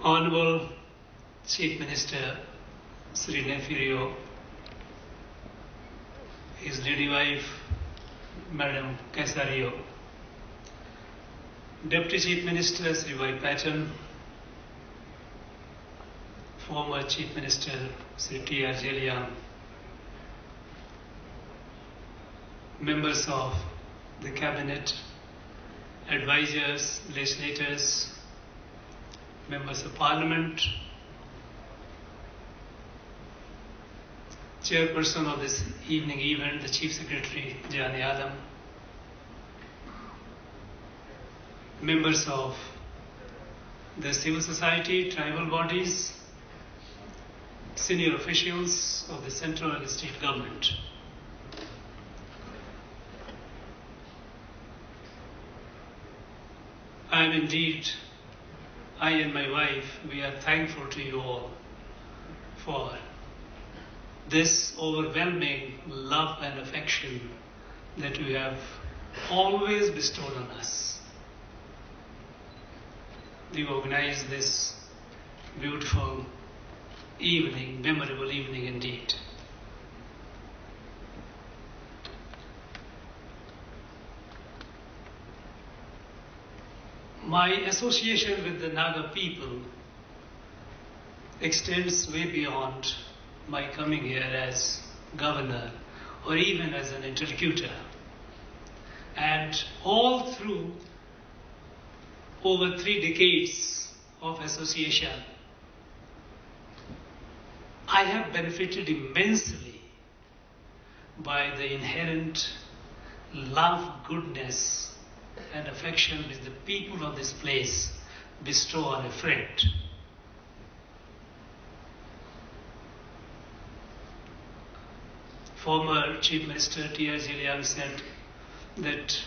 Honorable Chief Minister Sri Nefirio, his lady wife Madam Casario, Deputy Chief Minister Sri Y. Patton, former Chief Minister Sri T.R. Jelian, members of the Cabinet, advisors, legislators, members of Parliament, chairperson of this evening event, the Chief Secretary, Jani Adam, members of the civil society, tribal bodies, senior officials of the central and state government. I am indeed, I and my wife, we are thankful to you all for this overwhelming love and affection that you have always bestowed on us. You organized this beautiful evening, memorable evening indeed. My association with the Naga people extends way beyond my coming here as governor or even as an interlocutor. And all through over 3 decades of association, I have benefited immensely by the inherent love, goodness, and affection which the people of this place bestow on a friend. Former Chief Minister T.R. Jelian said that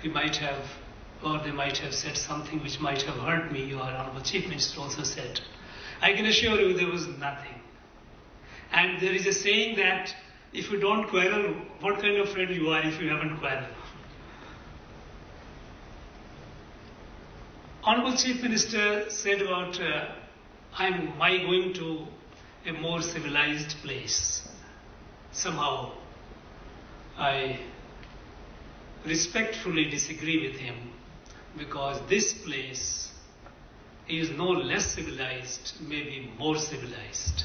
he might have, or they might have said something which might have hurt me. Your Honorable Chief Minister also said, I can assure you there was nothing. And there is a saying that if you don't quarrel, what kind of friend you are if you haven't quarreled? Honorable Chief Minister said about, am I going to a more civilized place? Somehow, I respectfully disagree with him because this place is no less civilized, maybe more civilized.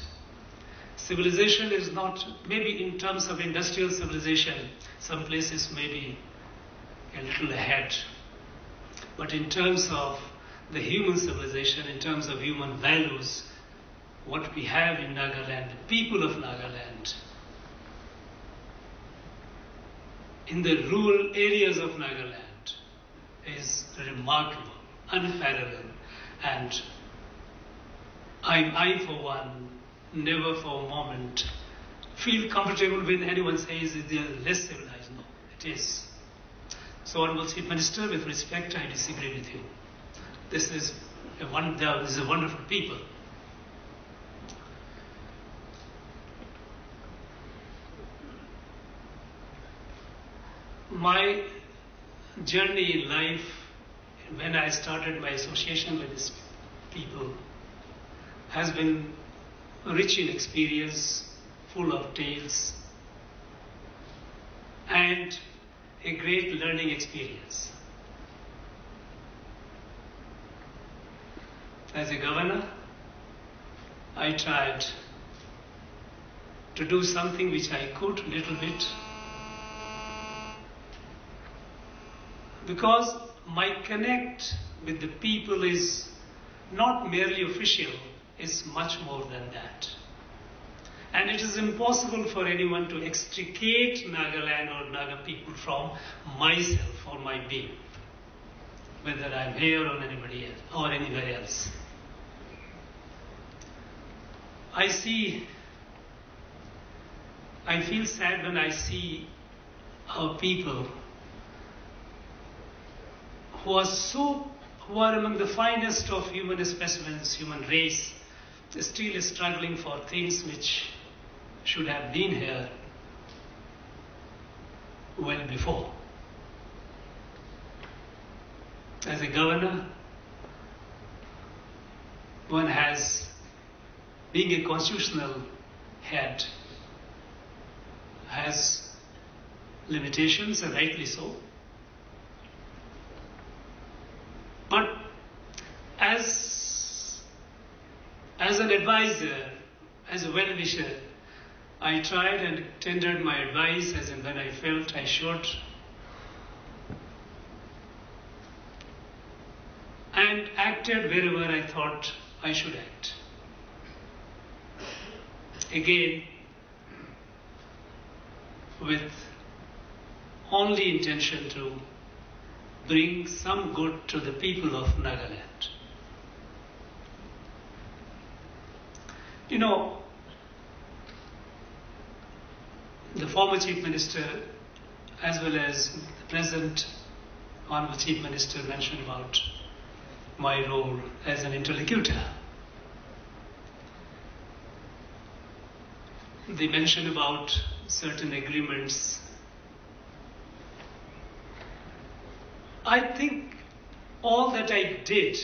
Civilization is not, maybe in terms of industrial civilization, some places may be a little ahead. But in terms of the human civilization, in terms of human values, what we have in Nagaland, the people of Nagaland, in the rural areas of Nagaland is remarkable, unparalleled. And I for one, never for a moment feel comfortable when anyone says that they are less civilized. No, it is. So, Honorable Chief Minister, with respect, I disagree with you. This is a wonderful people. My journey in life, when I started my association with these people, has been rich in experience, full of tales, and a great learning experience. As a governor, I tried to do something which I could, a little bit, because my connect with the people is not merely official, it's much more than that. And it is impossible for anyone to extricate Nagaland or Naga people from myself or my being, whether I'm here or anybody else or anywhere else. I feel sad when I see our people who are among the finest of human specimens, human race, still struggling for things which should have been here well before. As a governor, one has, being a constitutional head, has limitations, and rightly so. But as an advisor, as a well-wisher, I tried and tendered my advice as and when I felt I should. And acted wherever I thought I should act. Again, with only intention to bring some good to the people of Nagaland. You know, the former Chief Minister as well as the present Honorable Chief Minister mentioned about my role as an interlocutor. They mentioned about certain agreements. I think all that I did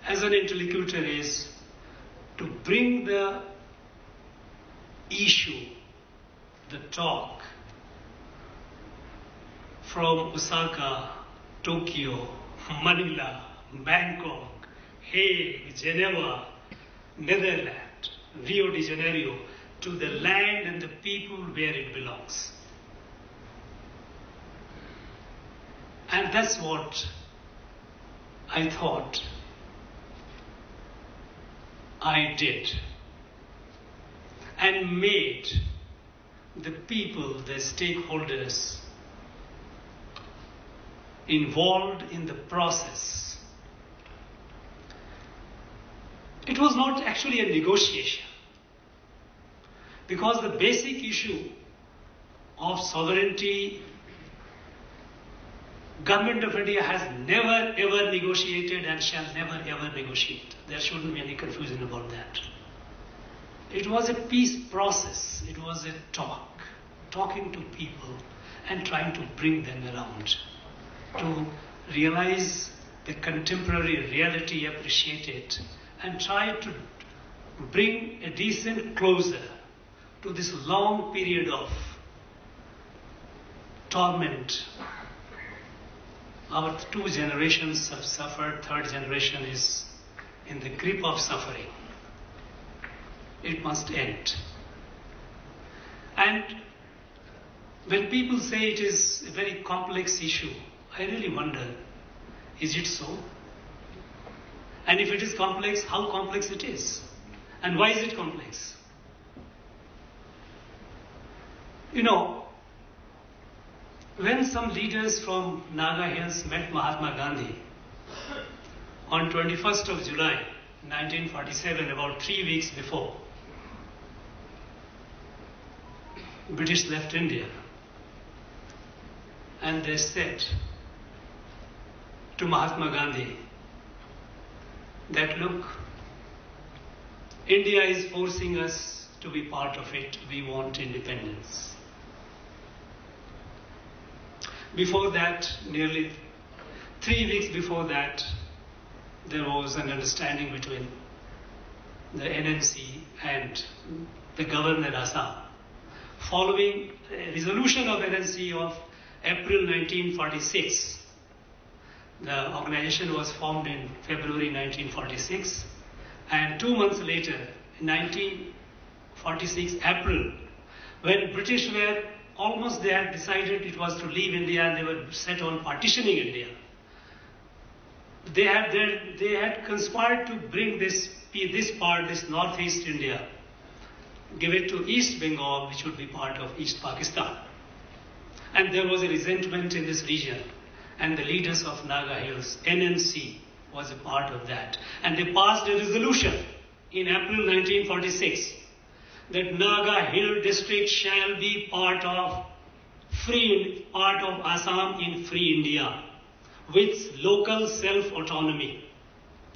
as an interlocutor is to bring the issue, the talk, from Osaka, Tokyo, Manila, Bangkok, Hague, Geneva, Netherlands, Rio de Janeiro, to the land and the people where it belongs. And that's what I thought I did, and made the people, the stakeholders, involved in the process. It was not actually a negotiation, because the basic issue of sovereignty, Government of India has never ever negotiated and shall never ever negotiate. There shouldn't be any confusion about that. It was a peace process. It was a talking to people and trying to bring them around, to realize the contemporary reality, appreciate it, and try to bring a decent closure to this long period of torment. Our two generations have suffered, third generation is in the grip of suffering. It must end. And when people say it is a very complex issue, I really wonder, is it so? And if it is complex, how complex it is? And why is it complex? You know, when some leaders from Naga Hills met Mahatma Gandhi on 21st of July 1947, about 3 weeks before British left India, and they said to Mahatma Gandhi that, look, India is forcing us to be part of it, we want independence. Before that, nearly 3 weeks before that, there was an understanding between the NNC and the governor Assam. Following a resolution of NNC of April 1946, the organization was formed in February 1946, and 2 months later, in 1946 April, when British were almost, they had decided it was to leave India and they were set on partitioning India. They had conspired to bring this part, this northeast India, give it to East Bengal, which would be part of East Pakistan. And there was a resentment in this region. And the leaders of Naga Hills, NNC, was a part of that. And they passed a resolution in April 1946 that Naga Hill district shall be part of Assam in free India with local self-autonomy.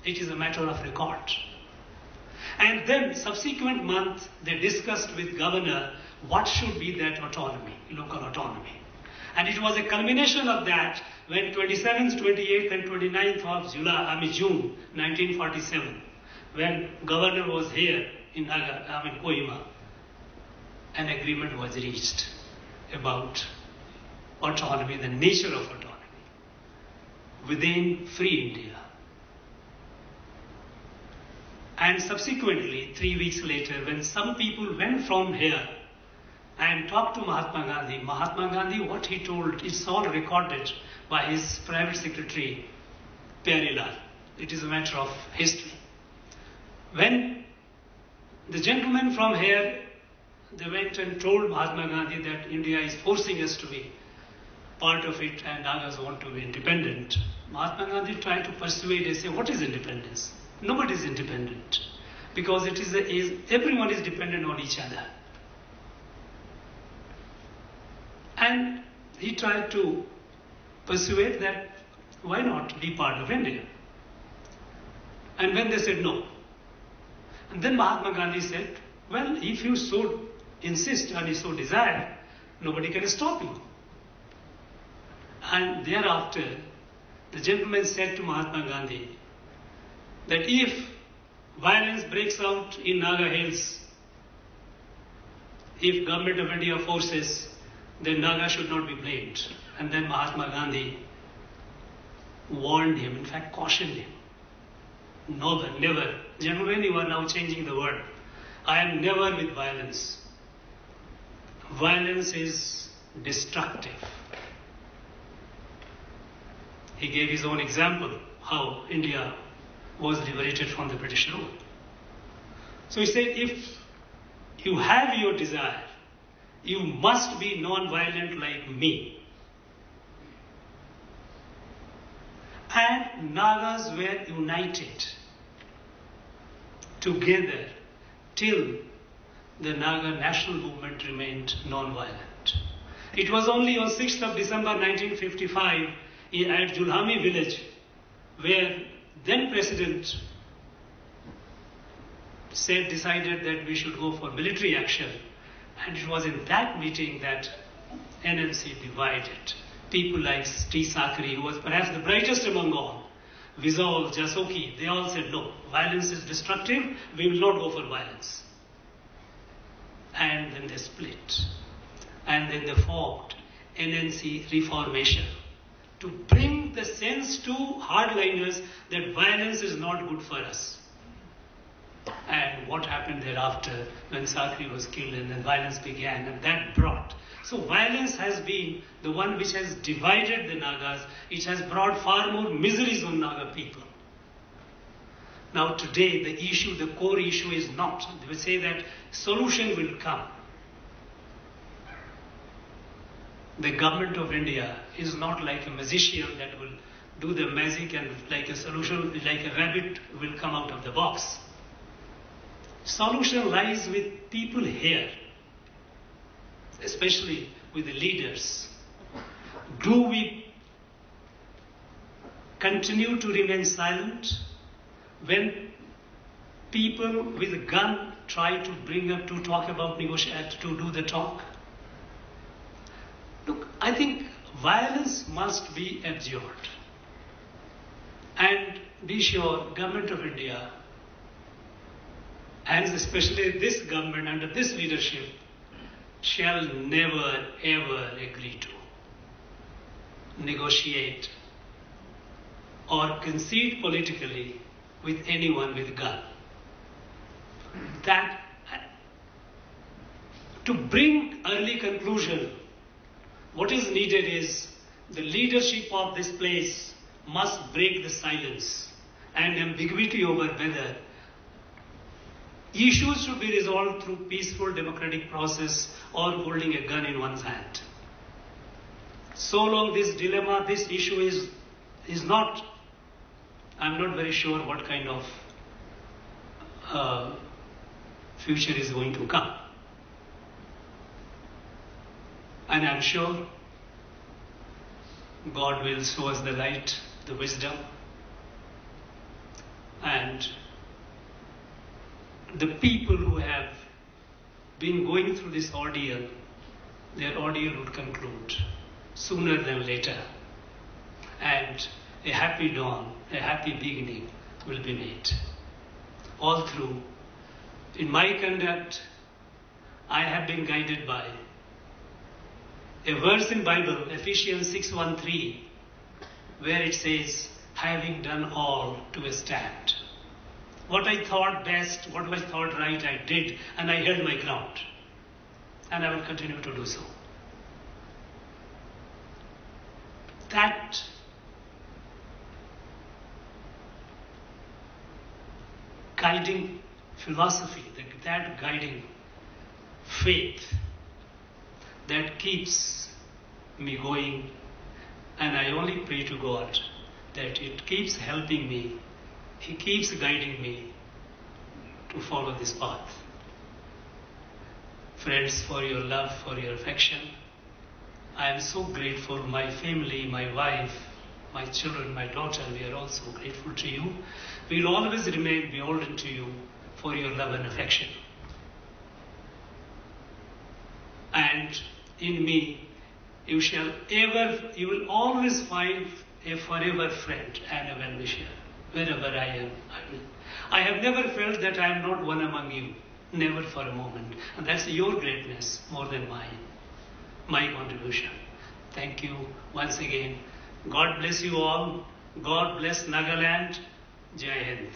It is a matter of record. And then subsequent month they discussed with governor what should be that autonomy, local autonomy. And it was a culmination of that when 27th, 28th and 29th of June 1947, when governor was here in Naga, KOHIMA, an agreement was reached about autonomy, the nature of autonomy within free India. And subsequently, 3 weeks later, when some people went from here and talked to Mahatma Gandhi, what he told, it's all recorded by his private secretary, Pyarelal. It is a matter of history. When the gentlemen from here, they went and told Mahatma Gandhi that India is forcing us to be part of it and Nagas want to be independent. Mahatma Gandhi tried to persuade and say, what is independence? Nobody is independent, because everyone is dependent on each other. And he tried to persuade that why not be part of India? And when they said no, and then Mahatma Gandhi said, well, if you so insist and you so desire, nobody can stop you. And thereafter, the gentleman said to Mahatma Gandhi that if violence breaks out in Naga Hills, if government of India forces, then Naga should not be blamed. And then Mahatma Gandhi warned him, in fact cautioned him, never. Gentlemen, you are now changing the word. I am never with violence. Violence is destructive. He gave his own example, how India was liberated from the British rule. So he said, if you have your desire, you must be non-violent like me. And Nagas were united together till the Naga national movement remained non-violent. It was only on 6th of December 1955 at Julhami village where then President decided that we should go for military action. And it was in that meeting that NMC divided. People like T. Sakri, who was perhaps the brightest among all, Vizol, Jasoki, they all said, no, violence is destructive, we will not go for violence. And then they split. And then they formed NNC Reformation to bring the sense to hardliners that violence is not good for us. And what happened thereafter when Sakri was killed and then violence began, and that brought. So violence has been the one which has divided the Nagas. It has brought far more miseries on Naga people. Now today the issue, the core issue is not. They will say that solution will come. The government of India is not like a magician that will do the magic and like a solution, like a rabbit will come out of the box. Solution lies with people here, especially with the leaders. Do we continue to remain silent when people with a gun try to bring up to talk about negotiate, to do the talk? Look, I think violence must be abjured. And be sure, Government of India, and especially this government under this leadership, shall never ever agree to negotiate or concede politically with anyone with a gun. That to bring early conclusion, what is needed is the leadership of this place must break the silence and ambiguity over whether issues should be resolved through peaceful democratic process or holding a gun in one's hand. So long this dilemma, this issue is not, I'm not very sure what kind of future is going to come. And I'm sure God will show us the light, the wisdom, and the people who have been going through this ordeal, their ordeal would conclude. sooner than later, and a happy dawn, a happy beginning will be made. All through, in my conduct, I have been guided by a verse in Bible, Ephesians 6:13, where it says, having done all to stand. What I thought best, what I thought right, I did, and I held my ground. And I will continue to do so. That guiding philosophy, that guiding faith, that keeps me going, and I only pray to God that it keeps helping me, He keeps guiding me to follow this path. Friends, for your love, for your affection, I am so grateful. My family, my wife, my children, my daughter, we are also grateful to you. We will always remain beholden to you for your love and affection. And in me, you will always find a forever friend and a well-wisher. Wherever I am, I have never felt that I am not one among you. Never for a moment. And that's your greatness more than mine. My contribution. Thank you once again. God bless you all. God bless Nagaland. Jai Hind.